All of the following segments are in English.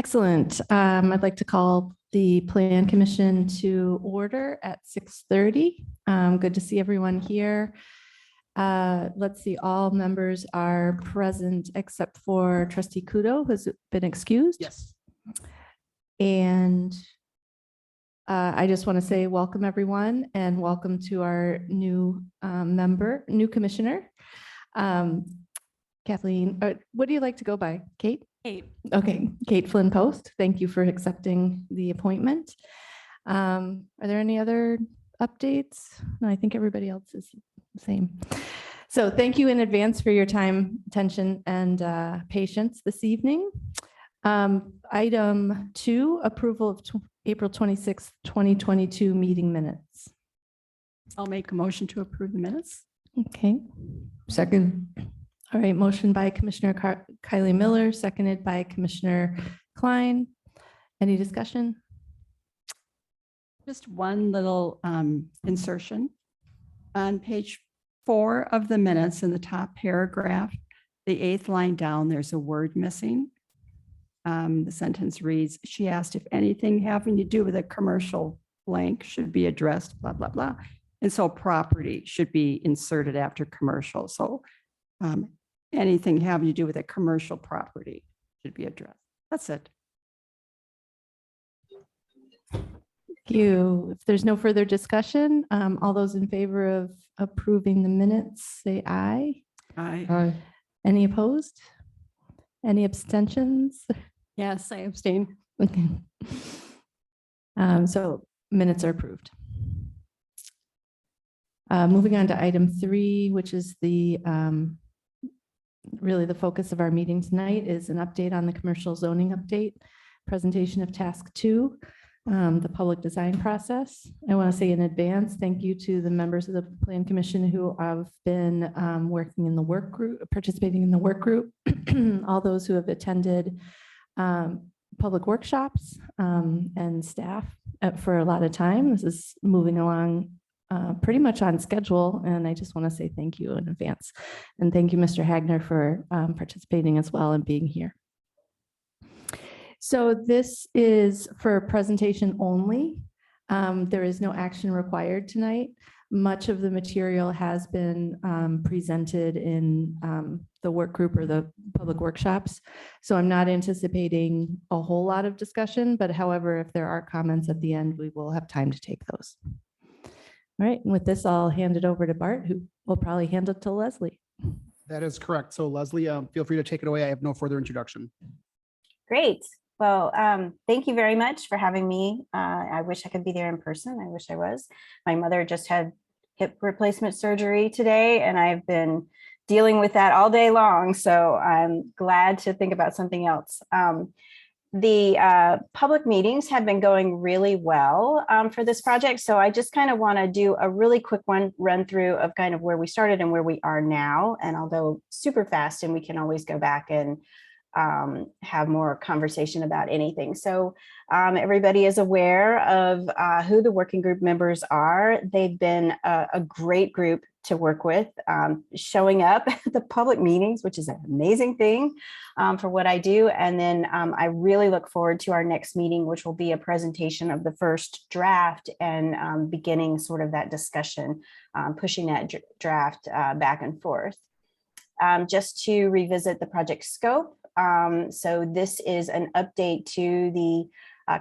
Excellent. I'd like to call the Plan Commission to order at 6:30. Good to see everyone here. Let's see, all members are present except for Trustee Kudo, who's been excused. Yes. And I just want to say welcome, everyone, and welcome to our new new commissioner. Kathleen, what do you like to go by? Kate? Kate. Okay, Kate Flynn Post, thank you for accepting the appointment. Are there any other updates? No, I think everybody else is the same. So thank you in advance for your time, attention, and patience this evening. Item 2, approval of April 26th, 2022 meeting minutes. I'll make a motion to approve the minutes. Okay. Second. All right, motion by Commissioner Kylie Miller, seconded by Commissioner Klein. Any discussion? Just one little insertion. On page 4 of the minutes in the top paragraph, the 8th line down, there's a word missing. The sentence reads, she asked if anything having to do with a commercial blank should be addressed, blah, blah, blah. And so property should be inserted after commercial. So anything having to do with a commercial property should be addressed. That's it. Thank you. If there's no further discussion, all those in favor of approving the minutes, say aye. Aye. Any opposed? Any abstentions? Yes, I abstain. Okay. So minutes are approved. Moving on to item 3, which is the really the focus of our meeting tonight, is an update on the commercial zoning update, presentation of task 2, the public design process. I want to say in advance, thank you to the members of the Plan Commission who have been working in the work group, participating in the work group, all those who have attended public workshops and staff for a lot of time. This is moving along pretty much on schedule, and I just want to say thank you in advance. And thank you, Mr. Hagner, for participating as well and being here. So this is for presentation only. There is no action required tonight. Much of the material has been presented in the work group or the public workshops. So I'm not anticipating a whole lot of discussion, but however, if there are comments at the end, we will have time to take those. All right, and with this, I'll hand it over to Bart, who will probably hand it to Leslie. That is correct. So Leslie, feel free to take it away. I have no further introduction. Great. Well, thank you very much for having me. I wish I could be there in person. I wish I was. My mother just had hip replacement surgery today, and I've been dealing with that all day long. So I'm glad to think about something else. The public meetings have been going really well for this project. So I just kind of want to do a really quick run through of kind of where we started and where we are now. And I'll go super fast, and we can always go back and have more conversation about anything. So everybody is aware of who the working group members are. They've been a great group to work with, showing up at the public meetings, which is an amazing thing for what I do. And then I really look forward to our next meeting, which will be a presentation of the first draft and beginning sort of that discussion, pushing that draft back and forth. Just to revisit the project scope. So this is an update to the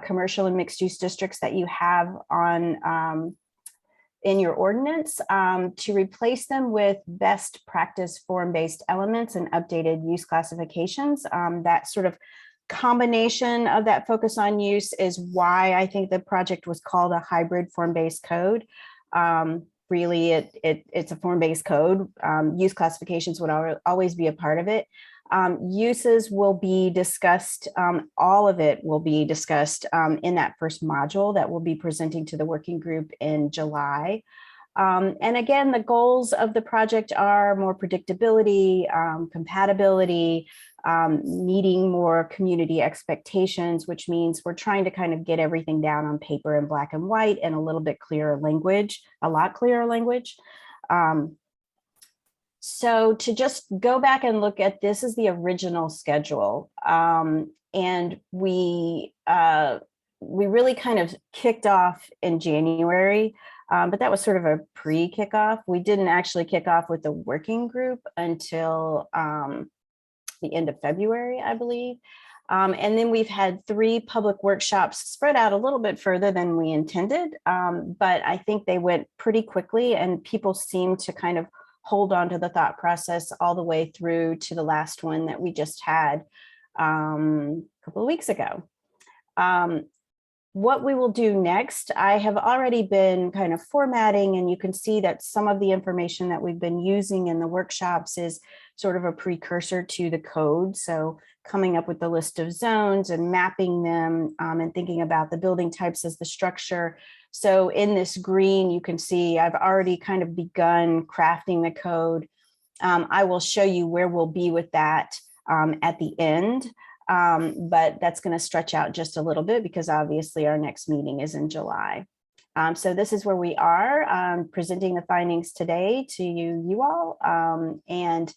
commercial and mixed use districts that you have on in your ordinance to replace them with best practice form-based elements and updated use classifications. That sort of combination of that focus on use is why I think the project was called a hybrid form-based code. Really, it's a form-based code. Use classifications would always be a part of it. Uses will be discussed, all of it will be discussed in that first module that we'll be presenting to the working group in July. And again, the goals of the project are more predictability, compatibility, meeting more community expectations, which means we're trying to kind of get everything down on paper in black and white and a little bit clearer language, a lot clearer language. So to just go back and look at this is the original schedule. And we really kind of kicked off in January, but that was sort of a pre-kickoff. We didn't actually kick off with the working group until the end of February, I believe. And then we've had 3 public workshops spread out a little bit further than we intended, but I think they went pretty quickly and people seem to kind of hold on to the thought process all the way through to the last one that we just had a couple of weeks ago. What we will do next, I have already been kind of formatting, and you can see that some of the information that we've been using in the workshops is sort of a precursor to the code. So coming up with the list of zones and mapping them and thinking about the building types as the structure. So in this green, you can see I've already kind of begun crafting the code. I will show you where we'll be with that at the end. But that's going to stretch out just a little bit because obviously our next meeting is in July. So this is where we are presenting the findings today to you all. And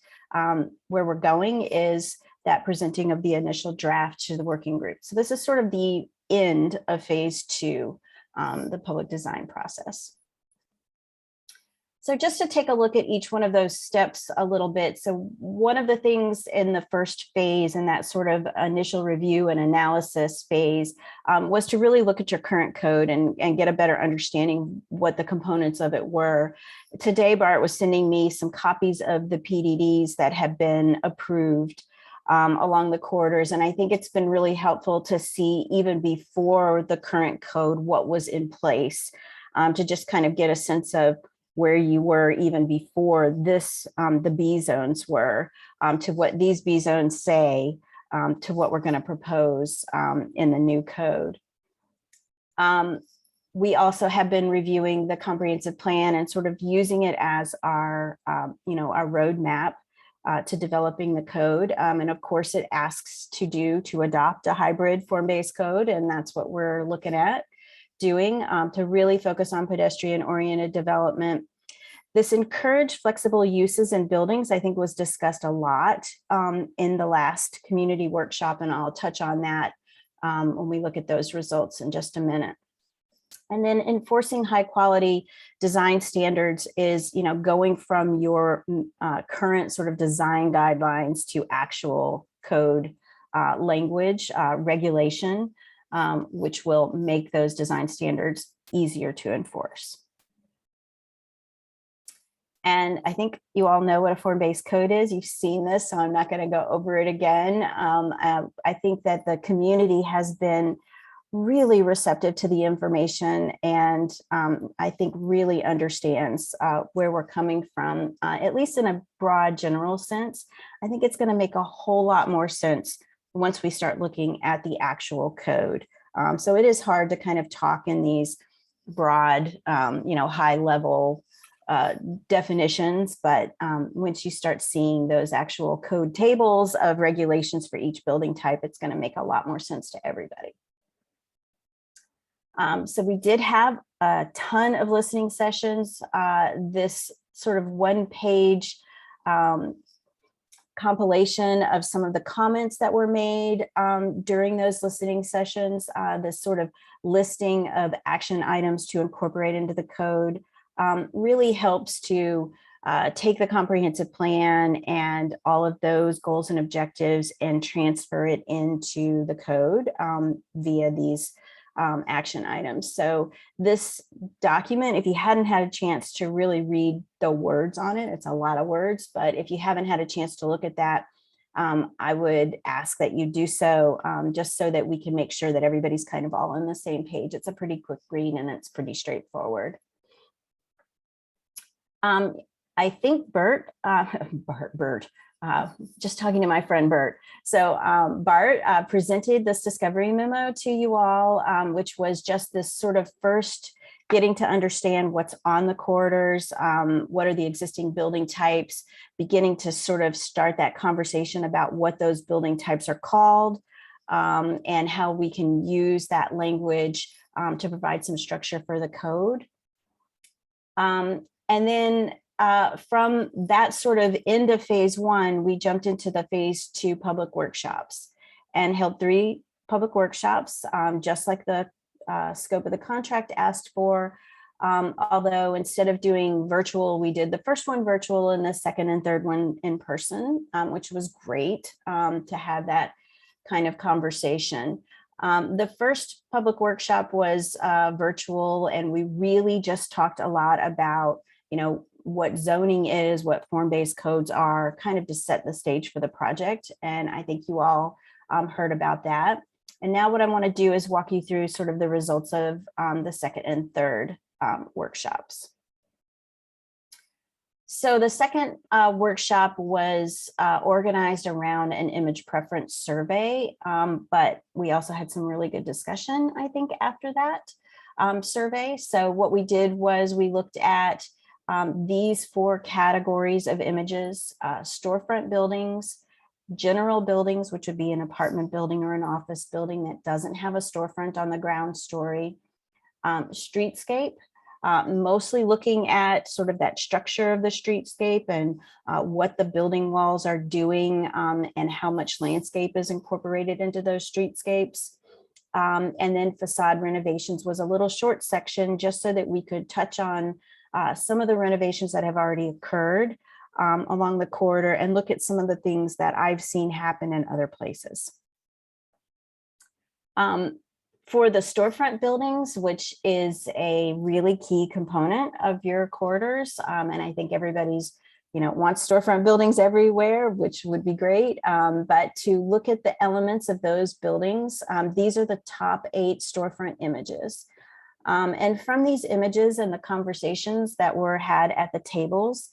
where we're going is that presenting of the initial draft to the working group. So this is sort of the end of phase 2, the public design process. So just to take a look at each one of those steps a little bit. So one of the things in the first phase, in that sort of initial review and analysis phase, was to really look at your current code and get a better understanding what the components of it were. Today, Bart was sending me some copies of the PDDs that have been approved along the corridors. And I think it's been really helpful to see, even before the current code, what was in place, to just kind of get a sense of where you were even before this, the B zones were, to what these B zones say, to what we're going to propose in the new code. We also have been reviewing the comprehensive plan and sort of using it as our, our roadmap to developing the code. And of course, it asks to adopt a hybrid form-based code, and that's what we're looking at doing to really focus on pedestrian-oriented development. This encouraged flexible uses in buildings, I think, was discussed a lot in the last community workshop, and I'll touch on that when we look at those results in just a minute. And then enforcing high quality design standards is, going from your current sort of design guidelines to actual code language, regulation, which will make those design standards easier to enforce. And I think you all know what a form-based code is. You've seen this, so I'm not going to go over it again. I think that the community has been really receptive to the information, and I think really understands where we're coming from, at least in a broad general sense. I think it's going to make a whole lot more sense once we start looking at the actual code. So it is hard to kind of talk in these broad, high level definitions, but once you start seeing those actual code tables of regulations for each building type, it's going to make a lot more sense to everybody. So we did have a ton of listening sessions. This sort of one-page compilation of some of the comments that were made during those listening sessions, this sort of listing of action items to incorporate into the code really helps to take the comprehensive plan and all of those goals and objectives and transfer it into the code via these action items. So this document, if you hadn't had a chance to really read the words on it, it's a lot of words, but if you haven't had a chance to look at that, I would ask that you do so, just so that we can make sure that everybody's kind of all on the same page. It's a pretty quick read and it's pretty straightforward. I think Bert, just talking to my friend Bert. So Bart presented this discovery memo to you all, which was just this sort of first getting to understand what's on the corridors, what are the existing building types, beginning to sort of start that conversation about what those building types are called, and how we can use that language to provide some structure for the code. And then from that sort of end of phase one, we jumped into the phase two public workshops and held 3 public workshops, just like the scope of the contract asked for. Although instead of doing virtual, we did the first one virtual and the second and third one in person, which was great to have that kind of conversation. The first public workshop was virtual, and we really just talked a lot about, what zoning is, what form-based codes are, kind of to set the stage for the project. And I think you all heard about that. And now what I want to do is walk you through sort of the results of the second and third workshops. So the second workshop was organized around an image preference survey, but we also had some really good discussion, I think, after that survey. So what we did was we looked at these 4 categories of images: storefront buildings, general buildings, which would be an apartment building or an office building that doesn't have a storefront on the ground story, streetscape, mostly looking at sort of that structure of the streetscape and what the building walls are doing and how much landscape is incorporated into those streetscapes. And then facade renovations was a little short section just so that we could touch on some of the renovations that have already occurred along the corridor and look at some of the things that I've seen happen in other places. For the storefront buildings, which is a really key component of your corridors, and I think everybody's, wants storefront buildings everywhere, which would be great. But to look at the elements of those buildings, these are the top 8 storefront images. And from these images and the conversations that were had at the tables,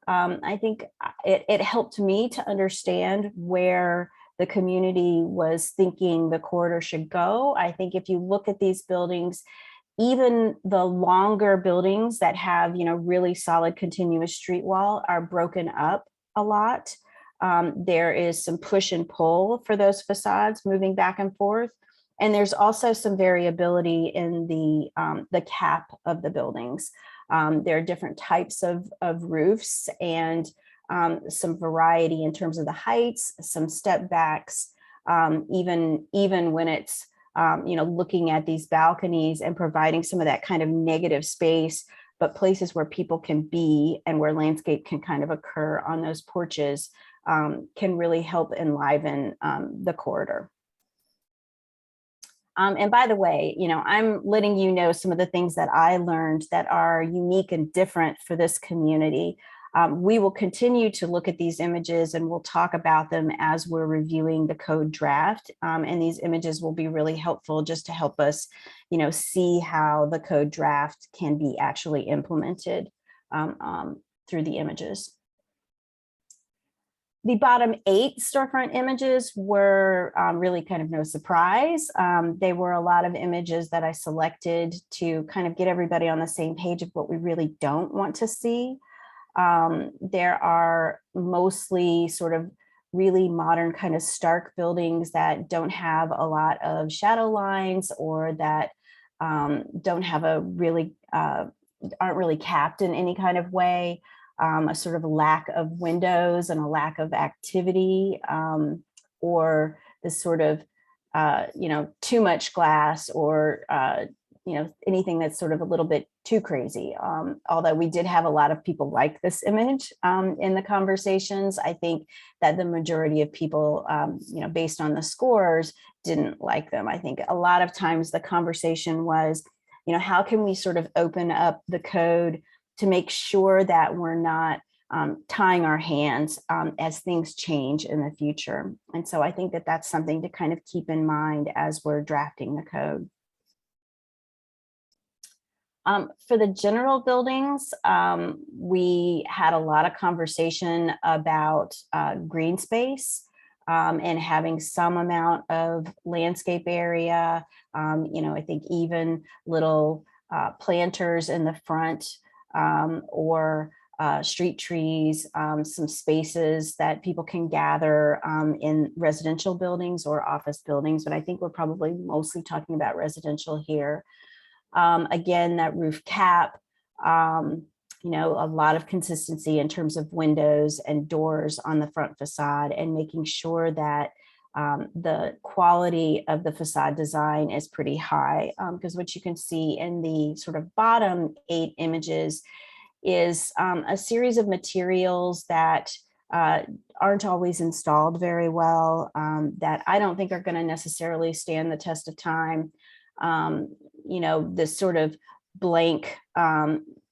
I think it helped me to understand where the community was thinking the corridor should go. I think if you look at these buildings, even the longer buildings that have, really solid continuous street wall are broken up a lot. There is some push and pull for those facades moving back and forth. And there's also some variability in the cap of the buildings. There are different types of roofs and some variety in terms of the heights, some step backs, even when it's, looking at these balconies and providing some of that kind of negative space, but places where people can be and where landscape can kind of occur on those porches can really help enliven the corridor. And by the way, I'm letting you know some of the things that I learned that are unique and different for this community. We will continue to look at these images and we'll talk about them as we're reviewing the code draft. And these images will be really helpful just to help us, see how the code draft can be actually implemented through the images. The bottom 8 storefront images were really kind of no surprise. They were a lot of images that I selected to kind of get everybody on the same page of what we really don't want to see. There are mostly sort of really modern kind of stark buildings that don't have a lot of shadow lines or that don't have a really, aren't really capped in any kind of way. A sort of lack of windows and a lack of activity, or this sort of, too much glass or, anything that's sort of a little bit too crazy. Although we did have a lot of people like this image in the conversations, I think that the majority of people, based on the scores, didn't like them. I think a lot of times the conversation was, how can we sort of open up the code to make sure that we're not tying our hands as things change in the future. And so I think that that's something to kind of keep in mind as we're drafting the code. For the general buildings, we had a lot of conversation about green space and having some amount of landscape area. I think even little planters in the front or street trees, some spaces that people can gather in residential buildings or office buildings. But I think we're probably mostly talking about residential here. Again, that roof cap, a lot of consistency in terms of windows and doors on the front facade, and making sure that the quality of the facade design is pretty high, because what you can see in the sort of bottom 8 images is a series of materials that aren't always installed very well, that I don't think are going to necessarily stand the test of time. This sort of blank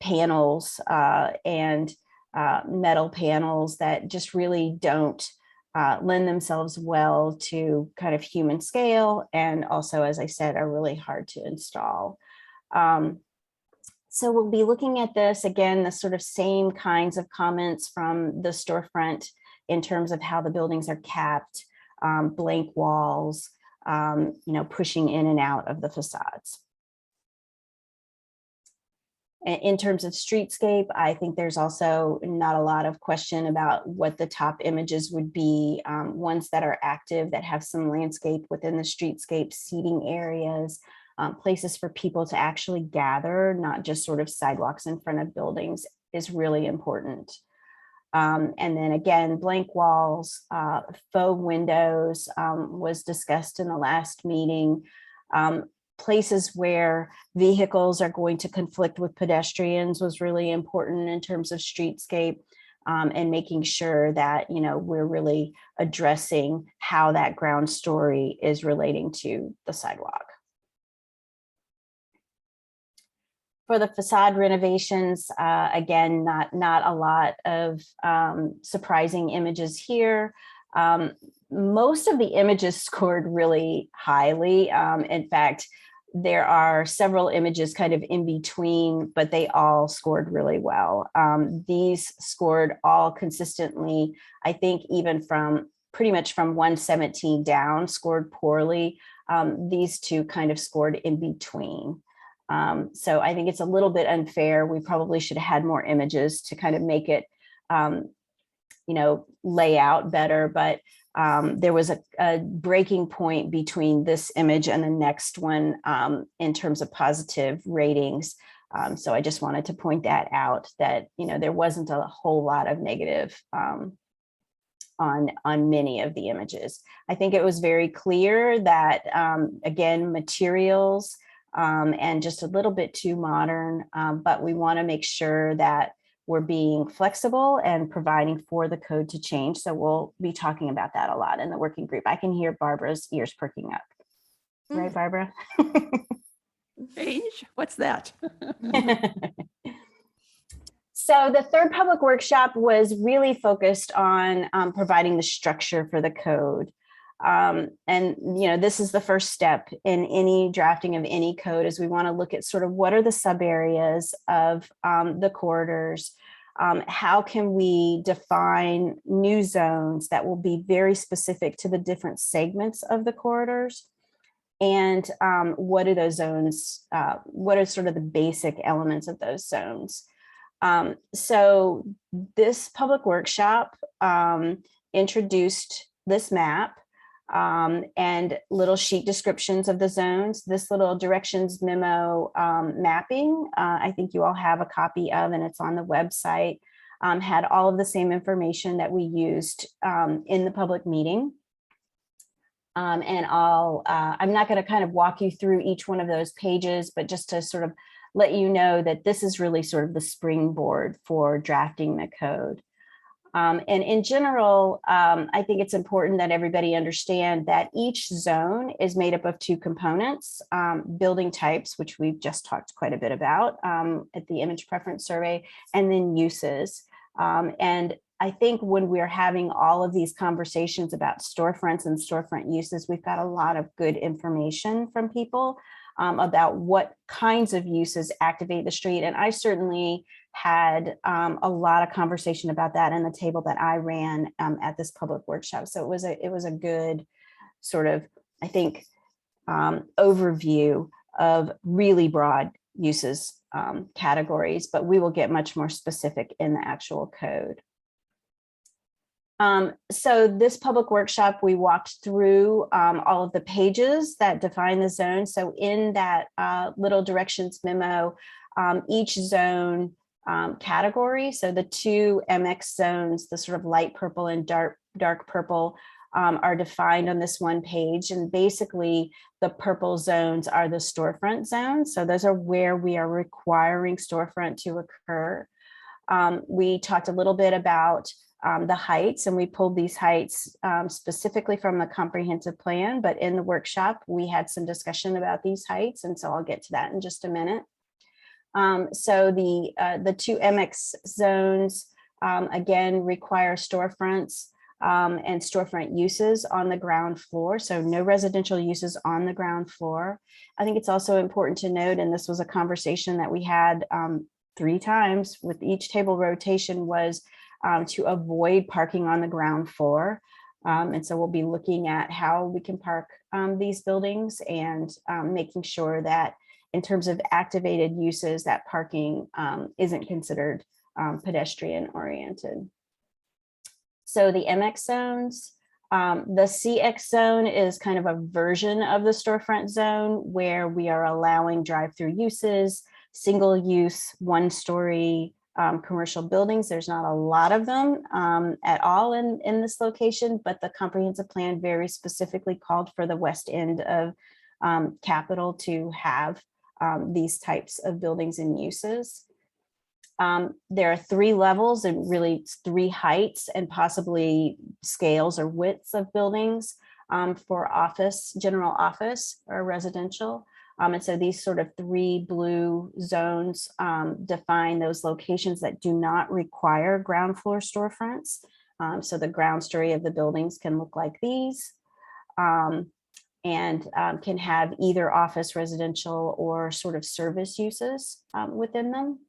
panels and metal panels that just really don't lend themselves well to kind of human scale, and also, as I said, are really hard to install. So we'll be looking at this again, the sort of same kinds of comments from the storefront in terms of how the buildings are capped, blank walls, pushing in and out of the facades. In terms of streetscape, I think there's also not a lot of question about what the top images would be, ones that are active, that have some landscape within the streetscape, seating areas, places for people to actually gather, not just sort of sidewalks in front of buildings, is really important. And then again, blank walls, faux windows was discussed in the last meeting. Places where vehicles are going to conflict with pedestrians was really important in terms of streetscape, and making sure that, we're really addressing how that ground story is relating to the sidewalk. For the facade renovations, again, not a lot of surprising images here. Most of the images scored really highly. In fact, there are several images kind of in between, but they all scored really well. These scored all consistently, I think, even from pretty much from 117 down, scored poorly. These two kind of scored in between. So I think it's a little bit unfair. We probably should have had more images to kind of make it, lay out better, but there was a breaking point between this image and the next one in terms of positive ratings. So I just wanted to point that out, that, there wasn't a whole lot of negative on many of the images. I think it was very clear that, again, materials and just a little bit too modern, but we want to make sure that we're being flexible and providing for the code to change. So we'll be talking about that a lot in the working group. I can hear Barbara's ears perking up. Right, Barbara? Change? What's that? So the third public workshop was really focused on providing the structure for the code. This is the first step in any drafting of any code, is we want to look at sort of what are the sub areas of the corridors. How can we define new zones that will be very specific to the different segments of the corridors? And what are those zones? What are sort of the basic elements of those zones? So this public workshop introduced this map and little sheet descriptions of the zones. This little directions memo mapping, I think you all have a copy of, and it's on the website, had all of the same information that we used in the public meeting. I'm not going to kind of walk you through each one of those pages, but just to sort of let you know that this is really sort of the springboard for drafting the code. And in general, I think it's important that everybody understand that each zone is made up of 2 components: building types, which we've just talked quite a bit about at the image preference survey, and then uses. And I think when we're having all of these conversations about storefronts and storefront uses, we've got a lot of good information from people about what kinds of uses activate the street. And I certainly had a lot of conversation about that in the table that I ran at this public workshop. So it was a good sort of, I think, overview of really broad uses categories, but we will get much more specific in the actual code. So this public workshop, we walked through all of the pages that define the zone. So in that little directions memo, each zone category. So the two MX zones, the sort of light purple and dark purple, are defined on this one page. And basically the purple zones are the storefront zones. So those are where we are requiring storefront to occur. We talked a little bit about the heights, and we pulled these heights specifically from the comprehensive plan, but in the workshop, we had some discussion about these heights. And so I'll get to that in just a minute. So the two MX zones, again, require storefronts and storefront uses on the ground floor. So no residential uses on the ground floor. I think it's also important to note, and this was a conversation that we had 3 times with each table rotation, was to avoid parking on the ground floor. And so we'll be looking at how we can park these buildings and making sure that in terms of activated uses, that parking isn't considered pedestrian oriented. So the MX zones, the CX zone is kind of a version of the storefront zone where we are allowing drive-through uses, single use, 1-story commercial buildings. There's not a lot of them at all in this location, but the comprehensive plan very specifically called for the west end of Capitol to have these types of buildings and uses. There are 3 levels and really it's 3 heights and possibly scales or widths of buildings for office, general office or residential. And so these sort of 3 blue zones define those locations that do not require ground floor storefronts. So the ground story of the buildings can look like these and can have either office, residential, or sort of service uses within them.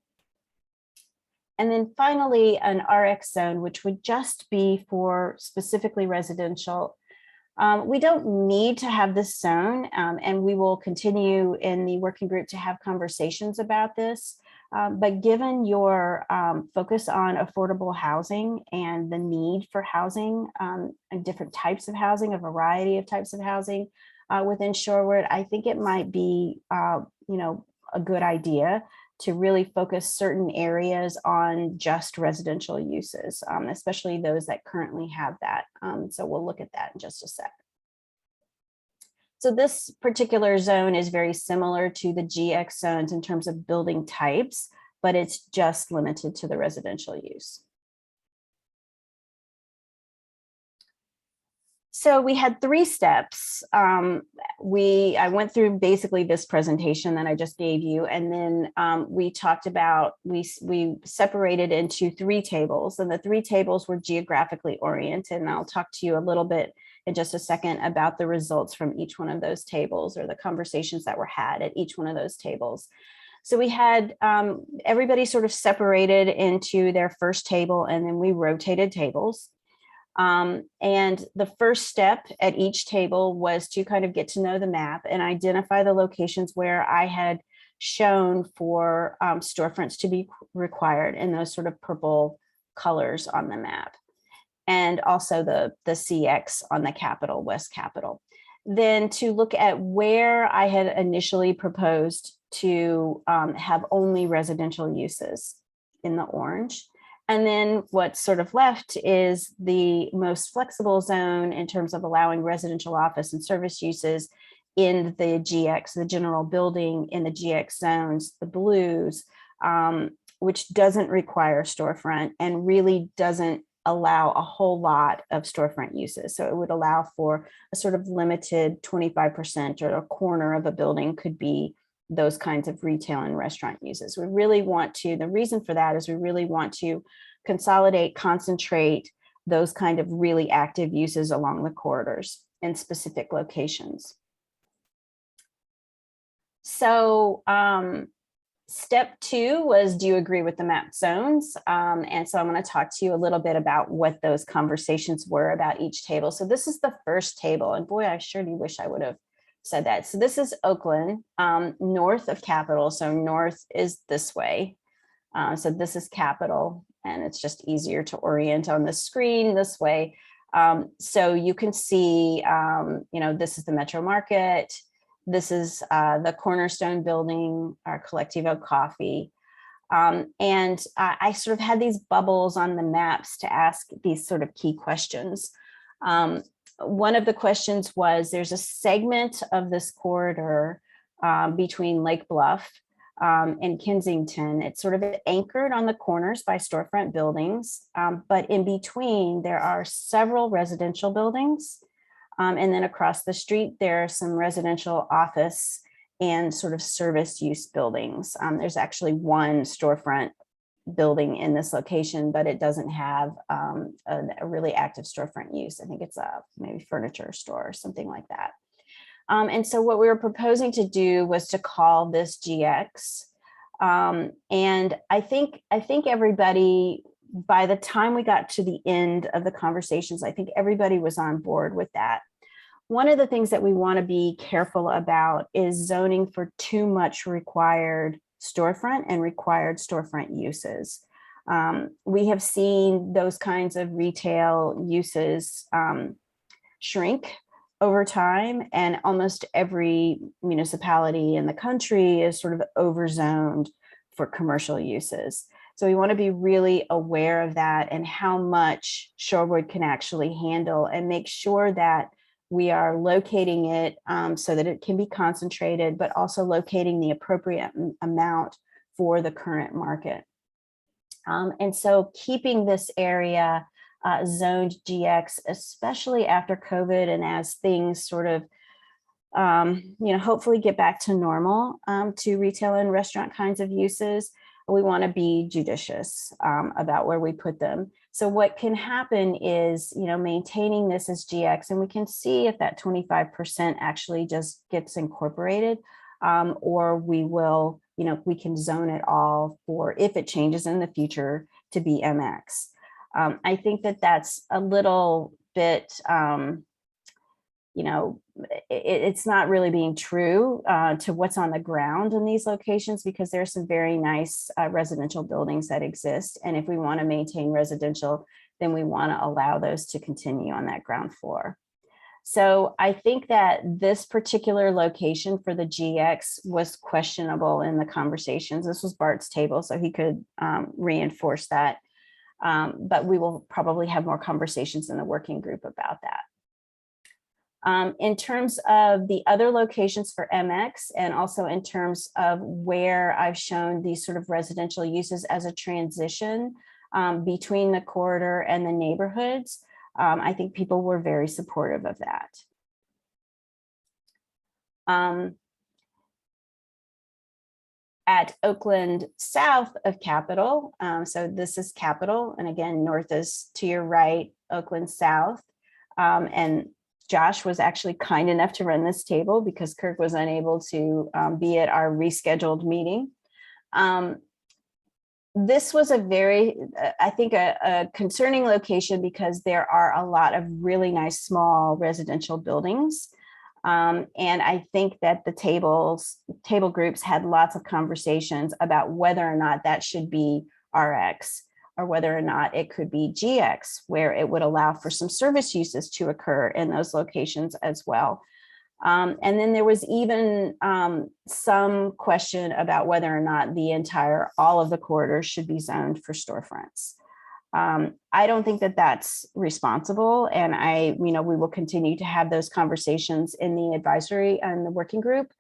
And then finally, an RX zone, which would just be for specifically residential. We don't need to have this zone, and we will continue in the working group to have conversations about this. But given your focus on affordable housing and the need for housing and different types of housing, a variety of types of housing within Shorewood, I think it might be, a good idea to really focus certain areas on just residential uses, especially those that currently have that. So we'll look at that in just a sec. So this particular zone is very similar to the GX zones in terms of building types, but it's just limited to the residential use. So we had 3 steps. I went through basically this presentation that I just gave you, and then we talked about, we separated into 3 tables, and the 3 tables were geographically oriented. And I'll talk to you a little bit in just a second about the results from each one of those tables or the conversations that were had at each one of those tables. So we had everybody sort of separated into their first table, and then we rotated tables. And the first step at each table was to kind of get to know the map and identify the locations where I had shown for storefronts to be required in those sort of purple colors on the map. And also the CX on the Capitol, West Capitol. Then to look at where I had initially proposed to have only residential uses in the orange. And then what's sort of left is the most flexible zone in terms of allowing residential office and service uses in the GX, the general building in the GX zones, the blues, which doesn't require storefront and really doesn't allow a whole lot of storefront uses. So it would allow for a sort of limited 25% or a corner of a building could be those kinds of retail and restaurant uses. We really want to, the reason for that is we really want to consolidate, concentrate those kind of really active uses along the corridors in specific locations. So step 2 was, do you agree with the map zones? And so I'm going to talk to you a little bit about what those conversations were about each table. So this is the first table, and boy, I sure do wish I would have said that. So this is Oakland, north of Capitol. So north is this way. So this is Capitol, and it's just easier to orient on the screen this way. So you can see, this is the Metro Market. This is the Cornerstone Building, our Collectivo Coffee. I sort of had these bubbles on the maps to ask these sort of key questions. One of the questions was, there's a segment of this corridor between Lake Bluff and Kensington. It's sort of anchored on the corners by storefront buildings, but in between there are several residential buildings. And then across the street, there are some residential office and sort of service use buildings. There's actually one storefront building in this location, but it doesn't have a really active storefront use. I think it's a maybe furniture store or something like that. And so what we were proposing to do was to call this GX. And I think everybody, by the time we got to the end of the conversations, I think everybody was on board with that. One of the things that we want to be careful about is zoning for too much required storefront and required storefront uses. We have seen those kinds of retail uses shrink over time, and almost every municipality in the country is sort of overzoned for commercial uses. So we want to be really aware of that and how much Shorewood can actually handle, and make sure that we are locating it so that it can be concentrated, but also locating the appropriate amount for the current market. And so keeping this area zoned GX, especially after COVID, and as things sort of, hopefully get back to normal to retail and restaurant kinds of uses, we want to be judicious about where we put them. So what can happen is, maintaining this as GX, and we can see if that 25% actually just gets incorporated, or we will, we can zone it all for, if it changes in the future, to be MX. I think that that's a little bit, it's not really being true to what's on the ground in these locations, because there are some very nice residential buildings that exist. And if we want to maintain residential, then we want to allow those to continue on that ground floor. So I think that this particular location for the GX was questionable in the conversations. This was Bart's table, so he could reinforce that. But we will probably have more conversations in the working group about that. In terms of the other locations for MX, and also in terms of where I've shown these sort of residential uses as a transition between the corridor and the neighborhoods, I think people were very supportive of that. At Oakland south of Capitol, so this is Capitol, and again, north is to your right, Oakland south, and Josh was actually kind enough to run this table because Kirk was unable to be at our rescheduled meeting. This was a very, I think, a concerning location because there are a lot of really nice small residential buildings. And I think that the table groups had lots of conversations about whether or not that should be RX, or whether or not it could be GX, where it would allow for some service uses to occur in those locations as well. And then there was even some question about whether or not all of the corridors should be zoned for storefronts. I don't think that that's responsible. And we will continue to have those conversations in the advisory and the working group.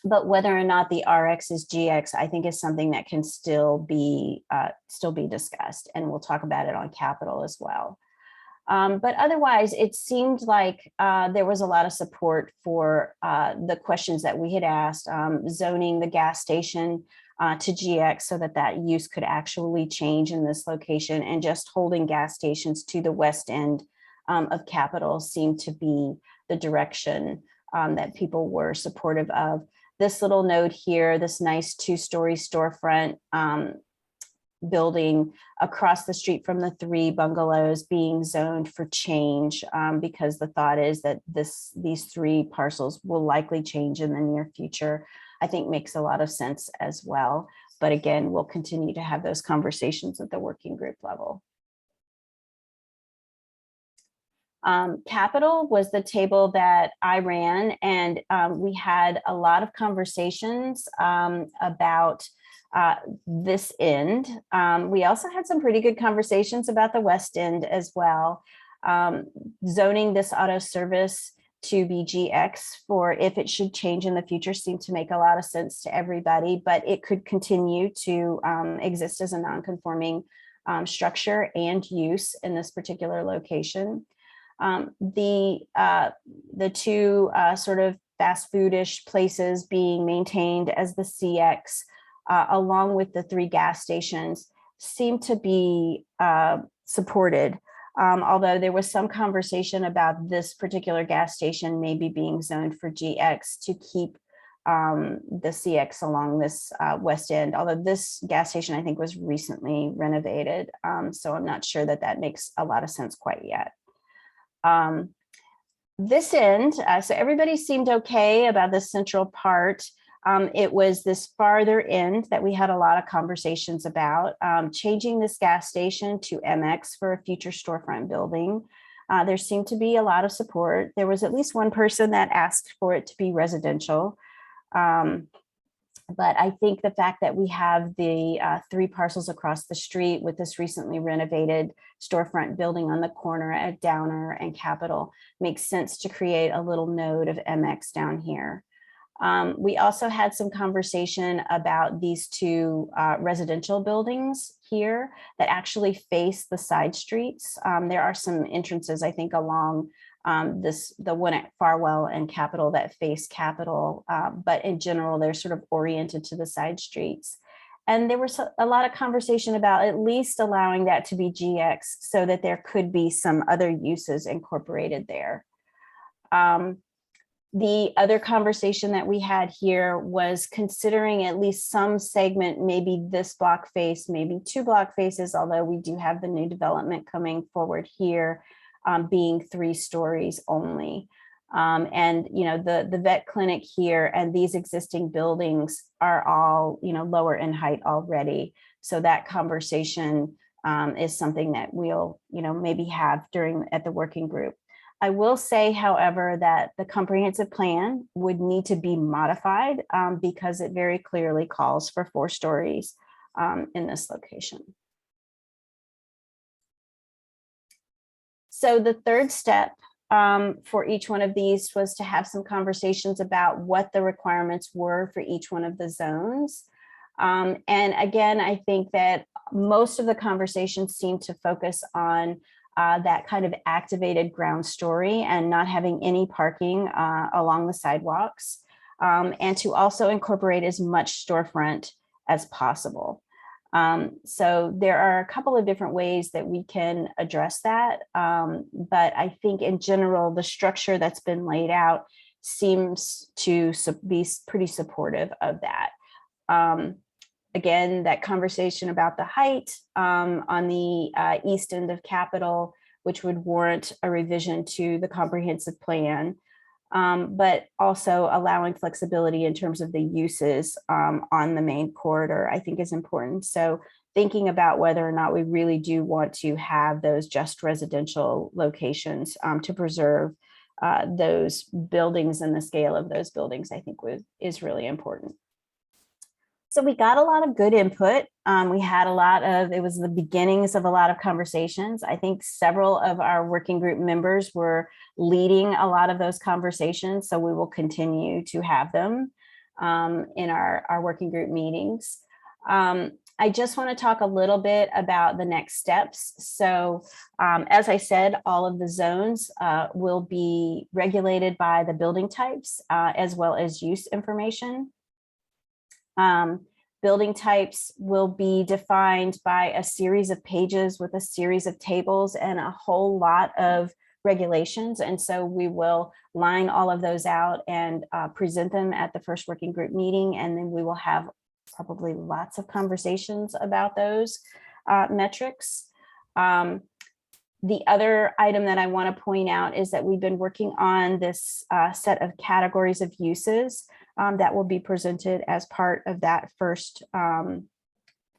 But whether or not the RX is GX, I think is something that can still be discussed, and we'll talk about it on Capitol as well. But otherwise, it seemed like there was a lot of support for the questions that we had asked, zoning the gas station to GX so that use could actually change in this location, and just holding gas stations to the west end of Capitol seemed to be the direction that people were supportive of. This little note here, this nice 2-story storefront building across the street from the 3 bungalows being zoned for change, because the thought is that these 3 parcels will likely change in the near future, I think makes a lot of sense as well. But again, we'll continue to have those conversations at the working group level. Capitol was the table that I ran, and we had a lot of conversations about this end. We also had some pretty good conversations about the west end as well. Zoning this auto service to be GX for if it should change in the future seemed to make a lot of sense to everybody, but it could continue to exist as a non-conforming structure and use in this particular location. The two sort of fast foodish places being maintained as the CX, along with the 3 gas stations, seem to be supported. Although there was some conversation about this particular gas station maybe being zoned for GX to keep the CX along this west end, although this gas station I think was recently renovated. So I'm not sure that that makes a lot of sense quite yet. This end, so everybody seemed okay about the central part. It was this farther end that we had a lot of conversations about, changing this gas station to MX for a future storefront building. There seemed to be a lot of support. There was at least one person that asked for it to be residential. But I think the fact that we have the 3 parcels across the street with this recently renovated storefront building on the corner at Downer and Capitol makes sense to create a little node of MX down here. We also had some conversation about these 2 residential buildings here that actually face the side streets. There are some entrances, I think, along the one at Farwell and Capitol that face Capitol, but in general, they're sort of oriented to the side streets. And there was a lot of conversation about at least allowing that to be GX so that there could be some other uses incorporated there. The other conversation that we had here was considering at least some segment, maybe this block face, maybe 2 block faces, although we do have the new development coming forward here, being 3 stories only. And, you know, the vet clinic here and these existing buildings are all, you know, lower in height already. So that conversation is something that we'll, you know, maybe have at the working group. I will say, however, that the comprehensive plan would need to be modified because it very clearly calls for 4 stories in this location. So the third step for each one of these was to have some conversations about what the requirements were for each one of the zones. And again, I think that most of the conversations seem to focus on that kind of activated ground story and not having any parking along the sidewalks, and to also incorporate as much storefront as possible. So there are a couple of different ways that we can address that. But I think in general, the structure that's been laid out seems to be pretty supportive of that. Again, that conversation about the height on the east end of Capitol, which would warrant a revision to the comprehensive plan, but also allowing flexibility in terms of the uses on the main corridor, I think is important. So thinking about whether or not we really do want to have those just residential locations to preserve those buildings and the scale of those buildings, I think is really important. So we got a lot of good input. We had it was the beginnings of a lot of conversations. I think several of our working group members were leading a lot of those conversations. So we will continue to have them in our working group meetings. I just want to talk a little bit about the next steps. So as I said, all of the zones will be regulated by the building types as well as use information. Building types will be defined by a series of pages with a series of tables and a whole lot of regulations. And so we will line all of those out and present them at the first working group meeting. And then we will have probably lots of conversations about those metrics. The other item that I want to point out is that we've been working on this set of categories of uses that will be presented as part of that first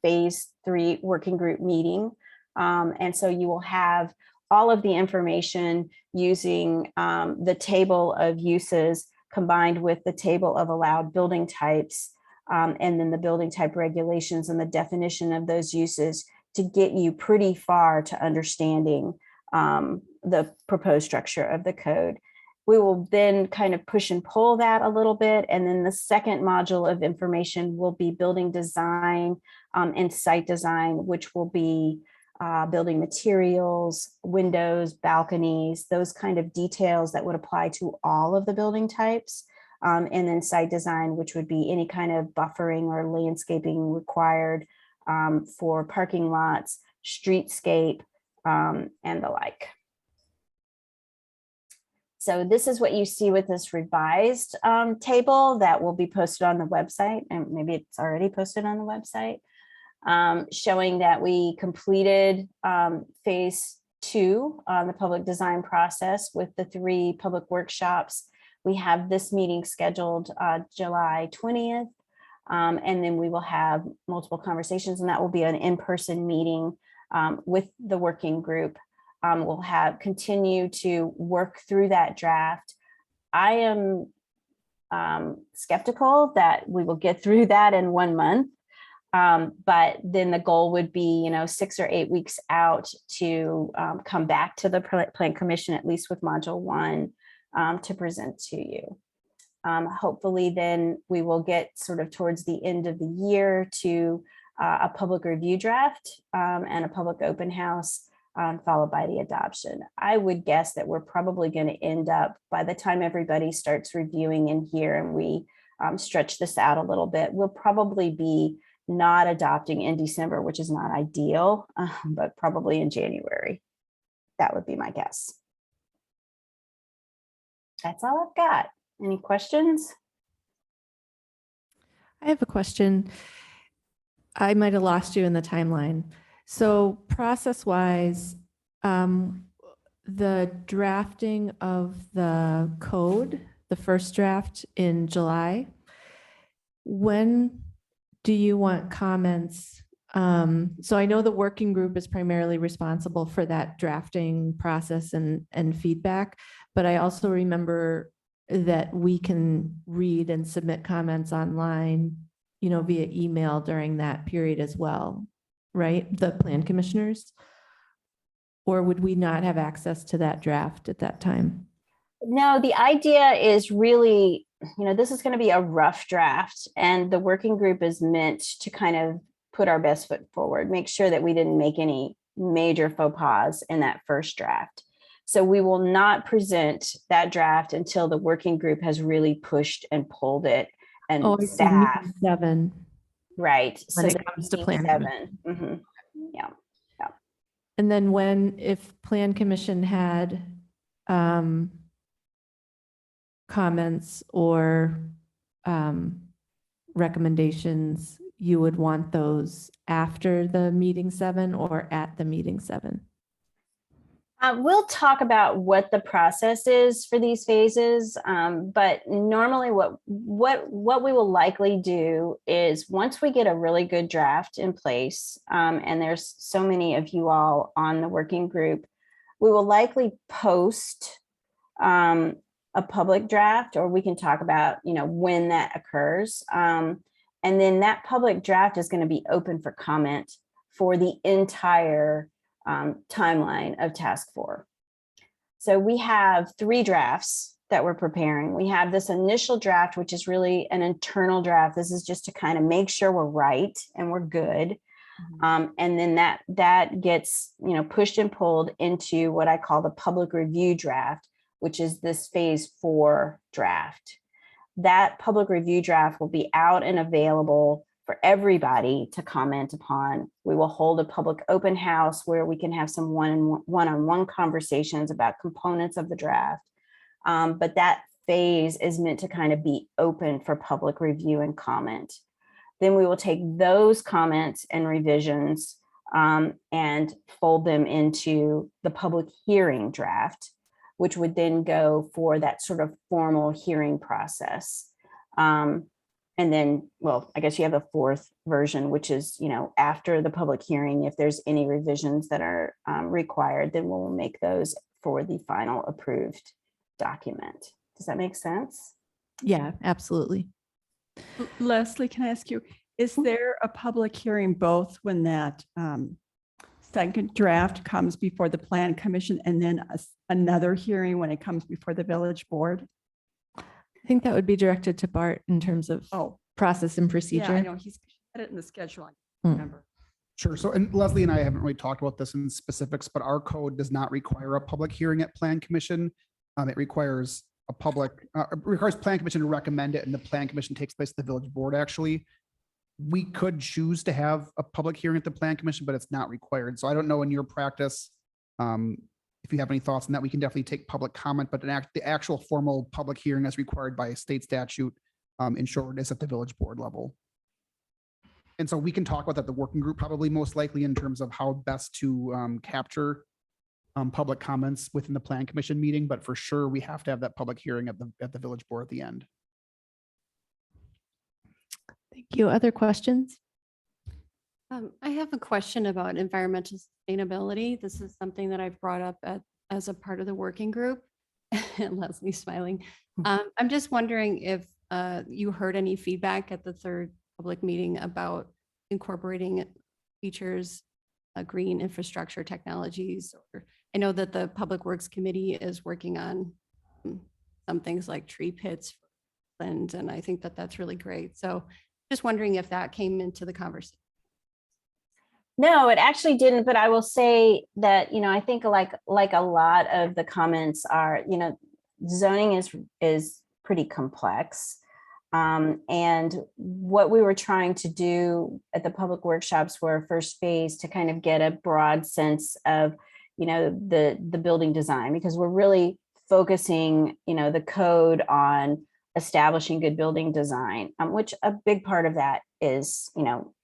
phase 3 working group meeting. And so you will have all of the information using the table of uses combined with the table of allowed building types and then the building type regulations and the definition of those uses to get you pretty far to understanding the proposed structure of the code. We will then kind of push and pull that a little bit. And then the second module of information will be building design and site design, which will be building materials, windows, balconies, those kind of details that would apply to all of the building types. And then site design, which would be any kind of buffering or landscaping required for parking lots, streetscape, and the like. So this is what you see with this revised table that will be posted on the website, and maybe it's already posted on the website, showing that we completed phase 2 on the public design process with the 3 public workshops. We have this meeting scheduled July 20th, and then we will have multiple conversations, and that will be an in-person meeting with the working group. We'll continue to work through that draft. I am skeptical that we will get through that in 1 month. But then the goal would be, 6 or 8 weeks out to come back to the Plan Commission, at least with Module 1, to present to you. Hopefully then we will get sort of towards the end of the year to a public review draft and a public open house, followed by the adoption. I would guess that we're probably going to end up, by the time everybody starts reviewing in here and we stretch this out a little bit, we'll probably be not adopting in December, which is not ideal, but probably in January. That would be my guess. That's all I've got. Any questions? I have a question. I might have lost you in the timeline. So process-wise, the drafting of the code, the first draft in July, when do you want comments? So I know the working group is primarily responsible for that drafting process and feedback, but I also remember that we can read and submit comments online, via email during that period as well, right? The plan commissioners? Or would we not have access to that draft at that time? No, the idea is really, this is going to be a rough draft, and the working group is meant to kind of put our best foot forward, make sure that we didn't make any major faux pas in that first draft. So we will not present that draft until the working group has really pushed and pulled it and staff. 7. Right. When it comes to plan 7. Mm-hmm. Yeah. And then if Plan Commission had comments or recommendations, you would want those after the meeting 7 or at the meeting 7? We'll talk about what the process is for these phases, but normally what we will likely do is, once we get a really good draft in place, and there's so many of you all on the working group, we will likely post a public draft, or we can talk about when that occurs, and then that public draft is going to be open for comment for the entire timeline of task 4. So we have 3 drafts that we're preparing. We have this initial draft, which is really an internal draft. This is just to kind of make sure we're right and we're good. And then that gets pushed and pulled into what I call the public review draft, which is this phase 4 draft. That public review draft will be out and available for everybody to comment upon. We will hold a public open house where we can have some one-on-one conversations about components of the draft. But that phase is meant to kind of be open for public review and comment. Then we will take those comments and revisions and fold them into the public hearing draft, which would then go for that sort of formal hearing process. And then, well, I guess you have a 4th version, which is, after the public hearing, if there's any revisions that are required, then we'll make those for the final approved document. Does that make sense? Yeah, absolutely. Leslie, can I ask you, is there a public hearing both when that second draft comes before the plan commission and then another hearing when it comes before the village board? I think that would be directed to Bart in terms of Oh, process and yeah, I procedure. know he's had it in the schedule. I Hmm. remember. Sure. So, and Leslie and I haven't really talked about this in specifics, but our code does not require a public hearing at Plan Commission. It requires requires Plan Commission to recommend it, and the Plan Commission takes place at the village board, actually. We could choose to have a public hearing at the Plan Commission, but it's not required. So I don't know in your practice, if you have any thoughts on that, we can definitely take public comment, but the actual formal public hearing as required by state statute in Shorewood is at the village board level. And so we can talk about that, the working group, probably most likely in terms of how best to capture public comments within the Plan Commission meeting, but for sure, we have to have that public hearing at the village board at the end. Thank you. Other questions? I have a question about environmental sustainability. This is something that I've brought up as a part of the working group. And Leslie's smiling. I'm just wondering if you heard any feedback at the third public meeting about incorporating features, green infrastructure technologies. Or I know that the Public Works Committee is working on some things like tree pits, and I think that that's really great. So just wondering if that came into the conversation. No, it actually didn't, but I will say that, I think like a lot of the comments are, zoning is pretty complex. And what we were trying to do at the public workshops were first phase to kind of get a broad sense of, the building design, because we're really focusing, the code on establishing good building design, which a big part of that is,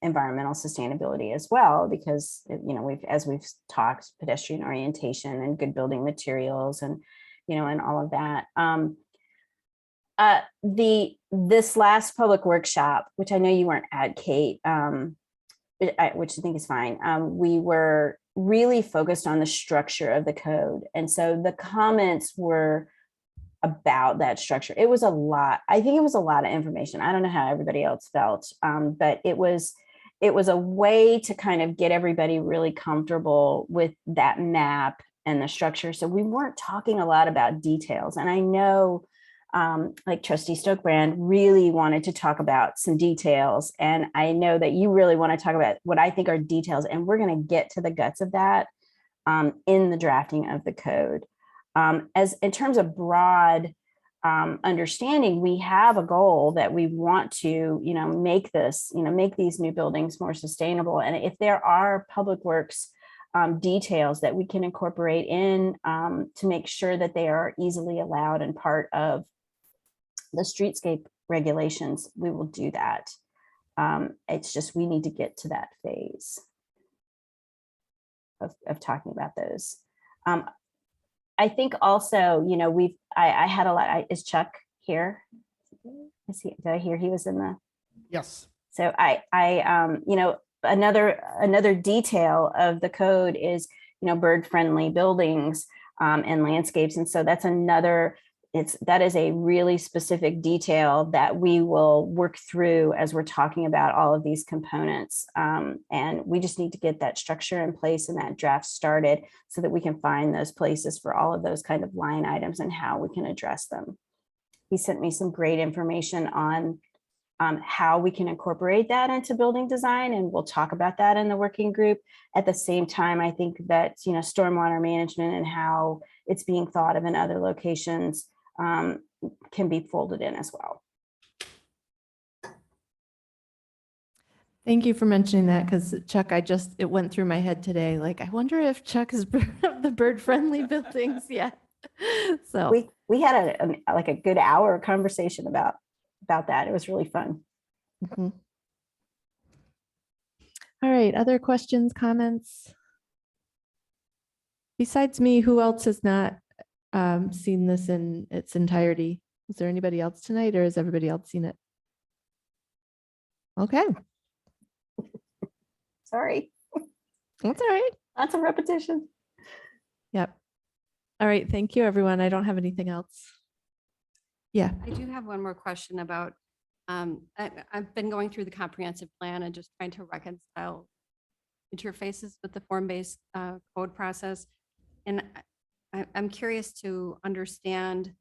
environmental sustainability as well, because, as we've talked, pedestrian orientation and good building materials and, and all of that. This last public workshop, which I know you weren't at, Kate, which I think is fine. We were really focused on the structure of the code. And so the comments were about that structure. It was a lot. I think it was a lot of information. I don't know how everybody else felt, but it was a way to kind of get everybody really comfortable with that map and the structure. So we weren't talking a lot about details. And I know like Trustee Stokebrand really wanted to talk about some details. And I know that you really want to talk about what I think are details. And we're going to get to the guts of that in the drafting of the code. As in terms of broad understanding, we have a goal that we want to, make this, make these new buildings more sustainable. And if there are public works details that we can incorporate in to make sure that they are easily allowed and part of the streetscape regulations, we will do that. It's just, we need to get to that phase of talking about those. I think also, I had a lot, is Chuck here? Did I hear he was in the? Yes. So another detail of the code is, bird-friendly buildings and landscapes. And so that's that is a really specific detail that we will work through as we're talking about all of these components. And we just need to get that structure in place and that draft started so that we can find those places for all of those kind of line items and how we can address them. He sent me some great information on how we can incorporate that into building design, and we'll talk about that in the working group. At the same time, I think that, stormwater management and how it's being thought of in other locations can be folded in as well. Thank you for mentioning that, because Chuck, it went through my head today. Like, I wonder if Chuck is the bird-friendly buildings yet. So We had a good hour conversation about that. It was really fun. mhm. All right, other questions, comments? Besides me, who else has not seen this in its entirety? Is there anybody else tonight, or has everybody else seen it? Okay, Sorry, that's all right. lots of repetition. Yep. All right, thank you, everyone. I don't have anything else. Yeah. I do have one more question about I've been going through the comprehensive plan and just trying to reconcile interfaces with the form-based code process. And I'm curious to understand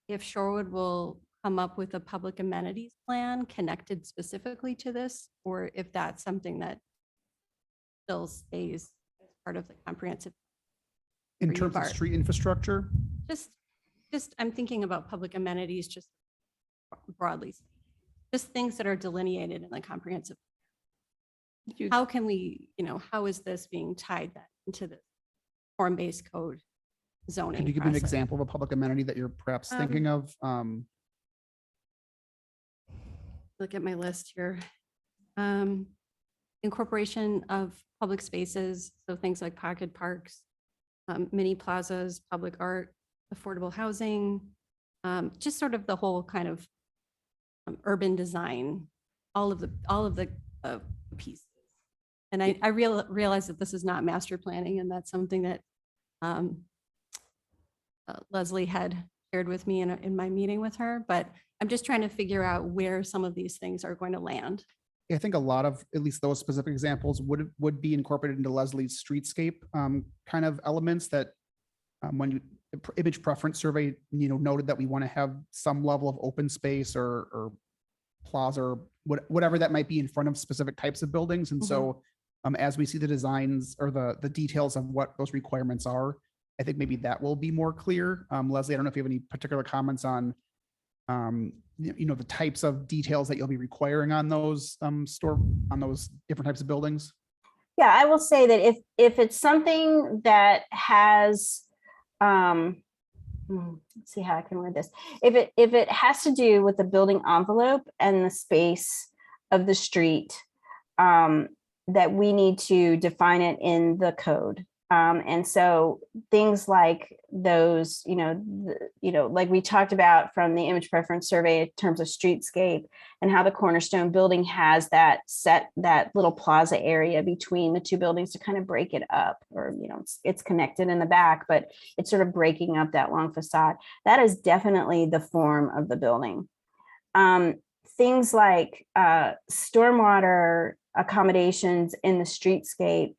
if Shorewood will come up with a public amenities plan connected specifically to this, or if that's something that still stays as part of the comprehensive. In For you, terms of Bart. street infrastructure, Just, I'm thinking about public amenities, just broadly, just things that are delineated in the comprehensive. You- How can we, how is this being tied back into the form-based code zoning? could you give me an process? example of a public amenity that you're perhaps thinking of? Look at my list here. Incorporation of public spaces, so things like pocket parks, mini plazas, public art, affordable housing, just sort of the whole kind of urban design, all of the pieces. And I realize that this is not master planning, and that's something that Leslie had shared with me in my meeting with her, but I'm just trying to figure out where some of these things are going to land. I think a lot of, at least those specific examples would be incorporated into Leslie's streetscape kind of elements that when you, the image preference survey, noted that we want to have some level of open space or plaza or whatever that might be in front of specific types of buildings. And so as we see the designs or the details of what those requirements are, I think maybe that will be more clear. Leslie, I don't know if you have any particular comments on the types of details that you'll be requiring on those on those different types of buildings. Yeah, I will say that if it's something that has, let's see how I can word this. If it has to do with the building envelope and the space of the street, that we need to define it in the code. And so things like those, like we talked about from the image preference survey in terms of streetscape and how the Cornerstone building has that little plaza area between the two buildings to kind of break it up, or, it's connected in the back, but it's sort of breaking up that long facade. That is definitely the form of the building. Things like stormwater accommodations in the streetscape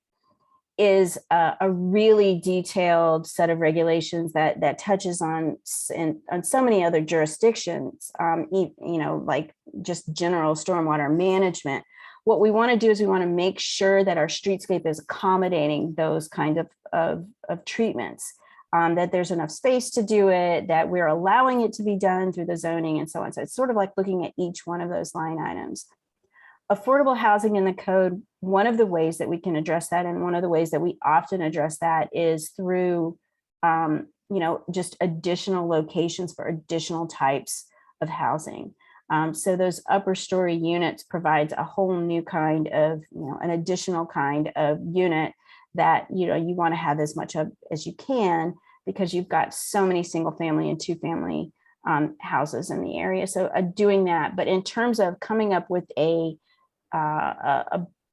is a really detailed set of regulations that touches on so many other jurisdictions, like just general stormwater management. What we want to do is we want to make sure that our streetscape is accommodating those kind of treatments, that there's enough space to do it, that we're allowing it to be done through the zoning and so on. So it's sort of like looking at each one of those line items. Affordable housing in the code, one of the ways that we can address that, and one of the ways that we often address that, is through just additional locations for additional types of housing. So those upper story units provides a whole new kind of, an additional kind of unit that you want to have as much of as you can, because you've got so many single family and two family houses in the area. So doing that, but in terms of coming up with a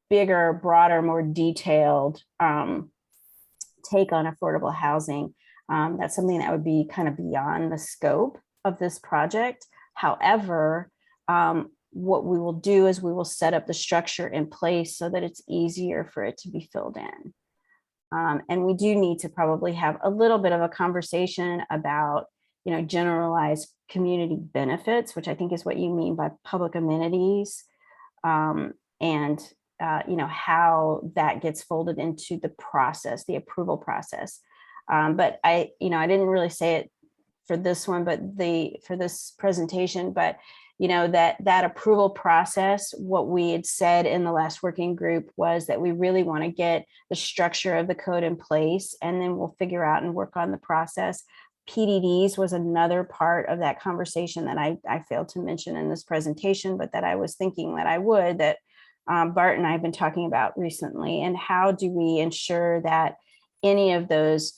bigger, broader, more detailed take on affordable housing, that's something that would be kind of beyond the scope of this project. However, what we will do is we will set up the structure in place so that it's easier for it to be filled in. And we do need to probably have a little bit of a conversation about, generalized community benefits, which I think is what you mean by public amenities. And how that gets folded into the process, the approval process. But I didn't really say it for this one, but for this presentation, but that approval process, what we had said in the last working group was that we really want to get the structure of the code in place, and then we'll figure out and work on the process. PDDs was another part of that conversation that I failed to mention in this presentation, but that I was thinking that I would, that Bart and I have been talking about recently. And how do we ensure that any of those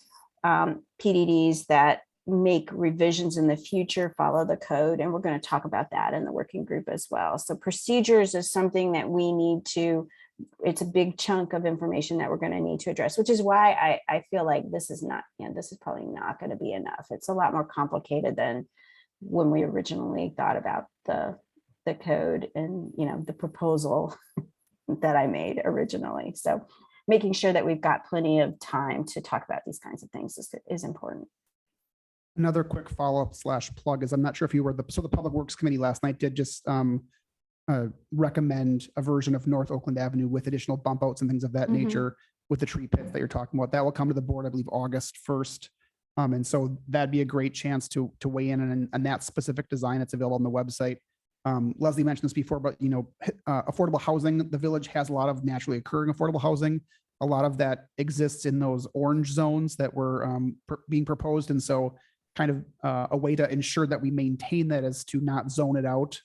PDDs that make revisions in the future follow the code? And we're going to talk about that in the working group as well. So procedures is something that we need to, it's a big chunk of information that we're going to need to address, which is why I feel like this is probably not going to be enough. It's a lot more complicated than when we originally thought about the the code and, the proposal that I made originally. So making sure that we've got plenty of time to talk about these kinds of things is important. Another quick follow-up / plug is I'm not sure if you were so the Public Works Committee last night did just recommend a version of North Oakland Avenue with additional bump outs and things of that Mhm. nature with the tree pits that you're talking about. That will come to the board, I believe, August 1st. And so that'd be a great chance to weigh in on that specific design. It's available on the website. Leslie mentioned this before, but affordable housing, the village has a lot of naturally occurring affordable housing. A lot of that exists in those orange zones that were being proposed. And so kind of a way to ensure that we maintain that is to not zone it out.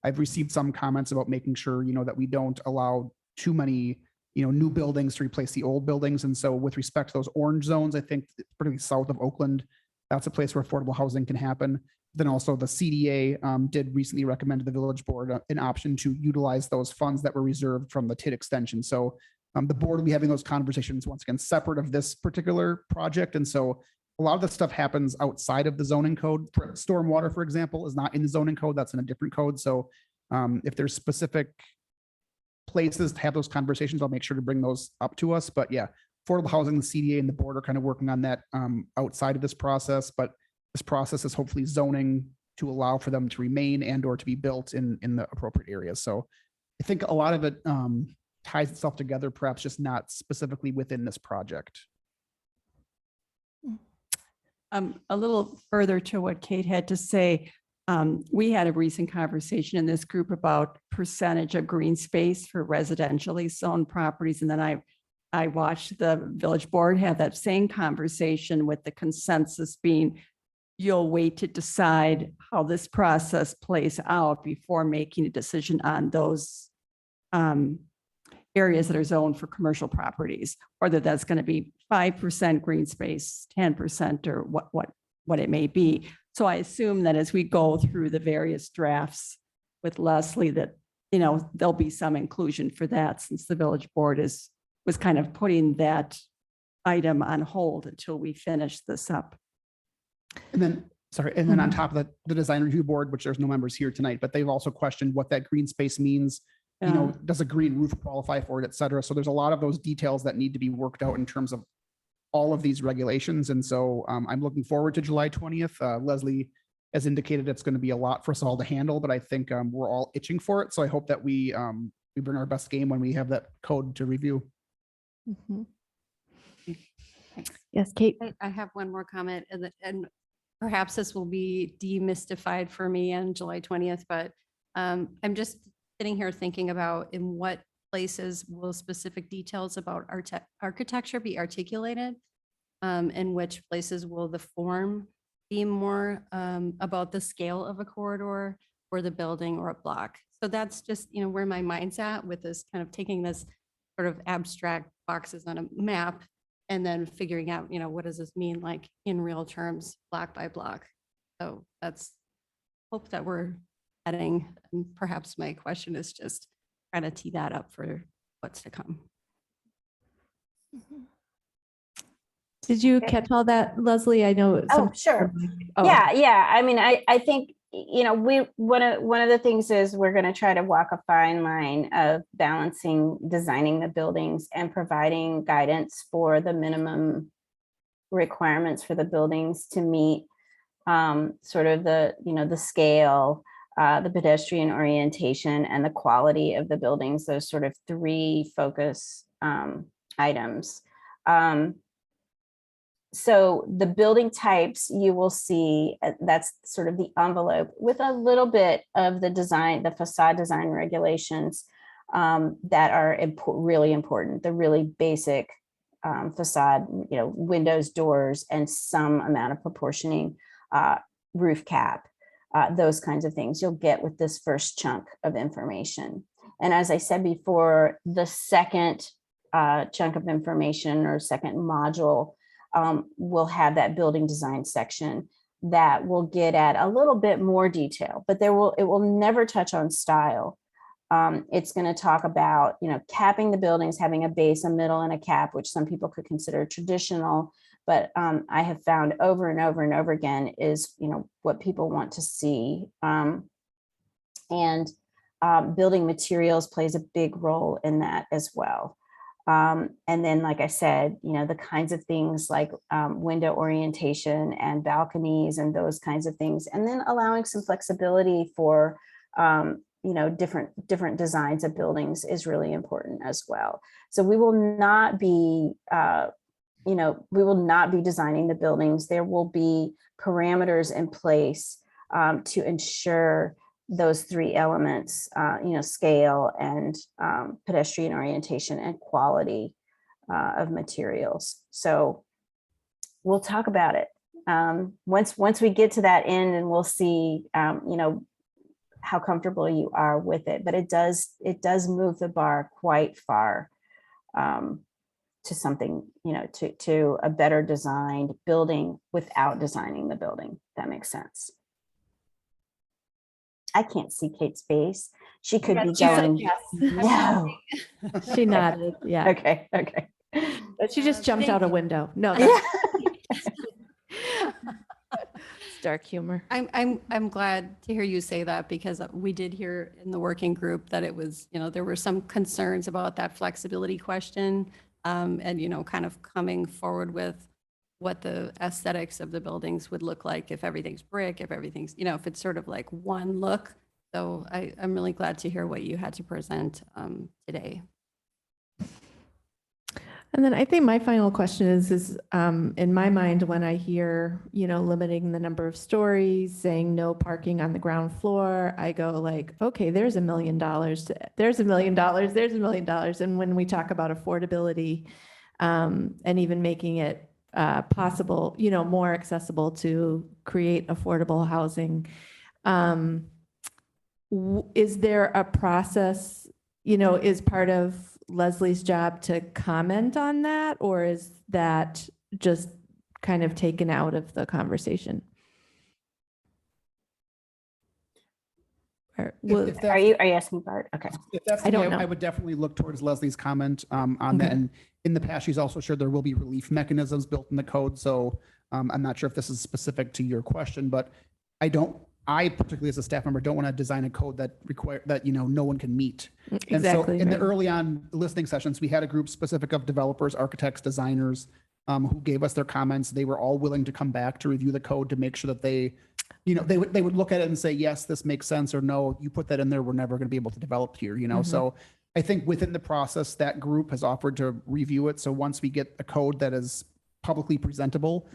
I've received some comments about making sure, that we don't allow too many, new buildings to replace the old buildings. And so with respect to those orange zones, I think particularly south of Oakland, that's a place where affordable housing can happen. Then also the CDA did recently recommend to the village board an option to utilize those funds that were reserved from the TID extension. So the board will be having those conversations once again, separate of this particular project. And so a lot of the stuff happens outside of the zoning code. Stormwater, for example, is not in the zoning code. That's in a different code. So if there's specific places to have those conversations, I'll make sure to bring those up to us. But yeah, affordable housing, the CDA and the board are kind of working on that outside of this process. But this process is hopefully zoning to allow for them to remain and or to be built in the appropriate areas. So I think a lot of it ties itself together, perhaps just not specifically within this project. A little further to what Kate had to say, we had a recent conversation in this group about percentage of green space for residentially zoned properties. And then I watched the village board have that same conversation with the consensus being, you'll wait to decide how this process plays out before making a decision on those areas that are zoned for commercial properties, whether that's going to be 5% green space, 10%, or what it may be. So I assume that as we go through the various drafts with Leslie, that, there'll be some inclusion for that, since the village board was kind of putting that item on hold until we finish this up. And then on top of that, the design review board, which there's no members here tonight, but they've also questioned what that green space means. Does a green roof qualify for it, et cetera. So there's a lot of those details that need to be worked out in terms of all of these regulations. And so I'm looking forward to July 20th. Leslie has indicated it's going to be a lot for us all to handle, but I think we're all itching for it. So I hope that we bring our best game when we have that code to review. Mhm. Yes, Kate. I have one more comment, and perhaps this will be demystified for me on July 20th, but I'm just sitting here thinking about in what places will specific details about architecture be articulated? In which places will the form be more about the scale of a corridor or the building or a block? So that's just, where my mind's at with this kind of taking this sort of abstract boxes on a map and then figuring out, what does this mean like in real terms, block by block? So that's hope that we're heading. And perhaps my question is just trying to tee that up for what's to come. Did you catch all that, Leslie? I know. Oh, sure. Oh. Yeah. I mean, I think, one of the things is we're going to try to walk a fine line of balancing, designing the buildings and providing guidance for the minimum requirements for the buildings to meet sort of the scale, the pedestrian orientation, and the quality of the buildings, those sort of three focus items. So the building types you will see, that's sort of the envelope with a little bit of the design, the facade design regulations that are really important, the really basic facade, windows, doors, and some amount of proportioning, roof cap, those kinds of things you'll get with this first chunk of information. And as I said before, the second chunk of information or second module will have that building design section that will get at a little bit more detail, but it will never touch on style. It's going to talk about, capping the buildings, having a base, a middle, and a cap, which some people could consider traditional, but I have found over and over and over again is, what people want to see. And building materials plays a big role in that as well. And then, like I said, the kinds of things like window orientation and balconies and those kinds of things, and then allowing some flexibility for, different designs of buildings is really important as well. So we will not be, designing the buildings. There will be parameters in place to ensure those three elements, scale and pedestrian orientation and quality of materials. So we'll talk about it once we get to that end, and we'll see, how comfortable you are with it. But it does move the bar quite far to something, to a better designed building without designing the building. That makes sense. I can't see Kate's face. She could be going, no. She nodded, yeah. Okay. But she just jumped Thank out a you. window. No, Yeah. it's dark humor. I'm glad to hear you say that, because we did hear in the working group that it was, there were some concerns about that flexibility question, and, kind of coming forward with what the aesthetics of the buildings would look like if everything's brick, if everything's, if it's sort of like one look. So I'm really glad to hear what you had to present today. And then I think my final question is in my mind, when I hear, limiting the number of stories, saying no parking on the ground floor, I go like, okay, there's $1 million, there's $1 million, there's $1 million. And when we talk about affordability, and even making it possible, more accessible to create affordable housing, is there a process, is part of Leslie's job to comment on that, or is that just kind of taken out of the conversation? Or If Are you asking Bart? Okay. If that's, I don't know. I would definitely look towards Leslie's comment on that. And in the past, she's also shared there will be relief mechanisms built in the code. So I'm not sure if this is specific to your question, but I particularly as a staff member don't want to design a code that no one can meet. Exactly. And so in the right. early on listening sessions, we had a group specific of developers, architects, designers who gave us their comments. They were all willing to come back to review the code to make sure that they would look at it and say, yes, this makes sense, or no, you put that in there, we're never going to be able to develop here, So I think within the process, that group has offered to review it. So once we get a code that is publicly presentable,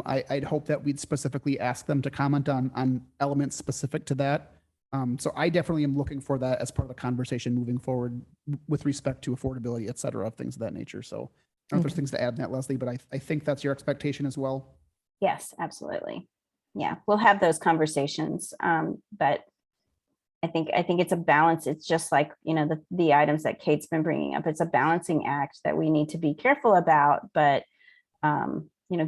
I'd hope that we'd specifically ask them to comment on elements specific to that. So I definitely am looking for that as part of the conversation moving forward with respect to affordability, et cetera, things of that nature. So I don't know if there's things to add in that, Leslie, but I think that's your expectation as well. Yes, absolutely. Yeah, we'll have those conversations. But I think it's a balance. It's just like, the items that Kate's been bringing up. It's a balancing act that we need to be careful about, but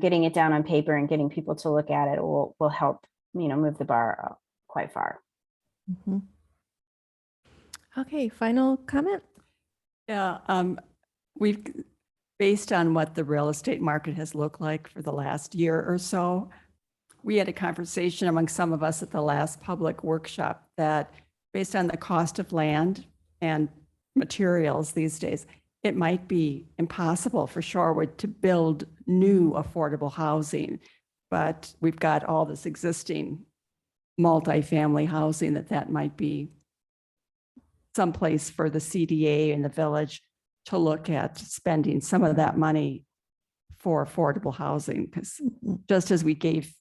getting it down on paper and getting people to look at it will help, move the bar up quite far. Okay, final comment? Yeah, we've, based on what the real estate market has looked like for the last year or so, we had a conversation among some of us at the last public workshop that based on the cost of land and materials these days, it might be impossible for Shorewood to build new affordable housing. But we've got all this existing multifamily housing that might be someplace for the CDA in the village to look at spending some of that money for affordable housing. Because just as we gave,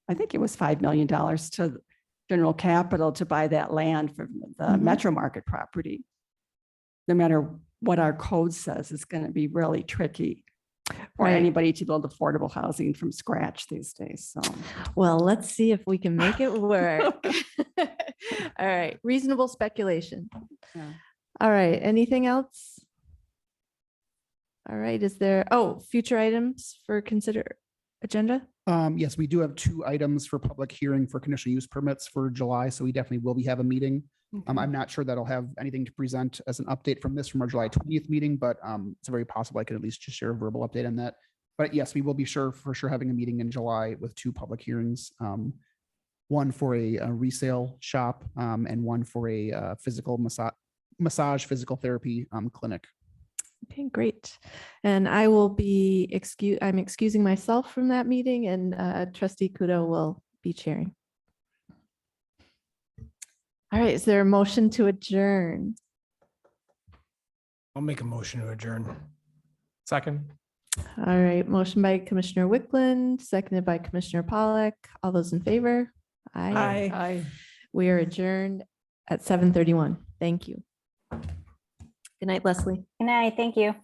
I think it was $5 million to General Capital to buy that land for the Metro Market property, no matter what our code says, it's going to be really tricky for anybody to build affordable housing from scratch these days. So, well, let's see if we can make it work. All right, reasonable speculation. Yeah. All right, anything else? All right, is there, future items for consider agenda? Yes, we do have 2 items for public hearing for conditional use permits for July. So we definitely will have a meeting. I'm not sure that I'll have anything to present as an update from our July 20th meeting, but it's very possible I could at least just share a verbal update on that. But yes, we will be for sure having a meeting in July with 2 public hearings. one for a resale shop, and one for a physical massage physical therapy clinic. Okay, great. And I will be I'm excusing myself from that meeting, and trustee Kudo will be chairing. All right, is there a motion to adjourn? I'll make a motion to adjourn. Second. All right, motion by Commissioner Wickland, seconded by Commissioner Pollak. All those in favor? Aye. Aye. We are adjourned at 7:31. Thank you. Good night, Leslie. Good night. Thank you.